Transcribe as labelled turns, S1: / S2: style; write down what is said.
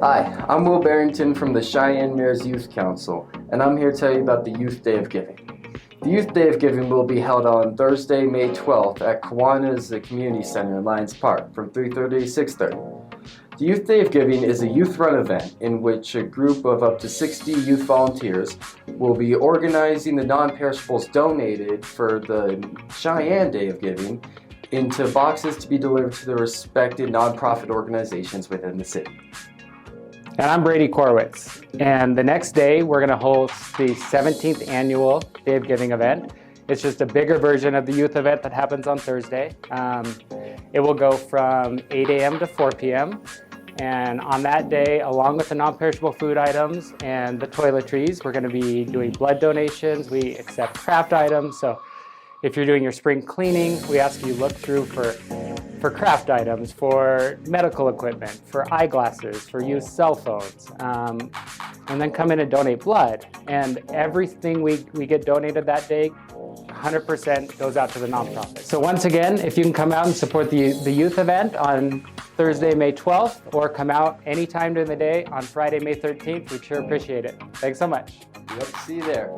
S1: Hi, I'm Will Barrington from the Cheyenne Mayor's Youth Council, and I'm here to tell you about the Youth Day of Giving. The Youth Day of Giving will be held on Thursday, May 12th at Kiwanis Community Center in Lions Park from 3:30 to 6:30. The Youth Day of Giving is a youth-run event in which a group of up to 60 youth volunteers will be organizing the non-perishables donated for the Cheyenne Day of Giving into boxes to be delivered to the respected nonprofit organizations within the city.
S2: And I'm Brady Koerwitz. And the next day, we're going to host the 17th annual Day of Giving event. It's just a bigger version of the youth event that happens on Thursday. It will go from 8 a.m. to 4 p.m. And on that day, along with the non-perishable food items and the toiletries, we're going to be doing blood donations. We accept craft items. So if you're doing your spring cleaning, we ask you look through for craft items, for medical equipment, for eyeglasses, for used cell phones, and then come in and donate blood. And everything we get donated that day, 100% goes out to the nonprofit. So once again, if you can come out and support the youth event on Thursday, May 12th, or come out anytime during the day on Friday, May 13th, we'd sure appreciate it. Thanks so much.
S1: Yep, see you there.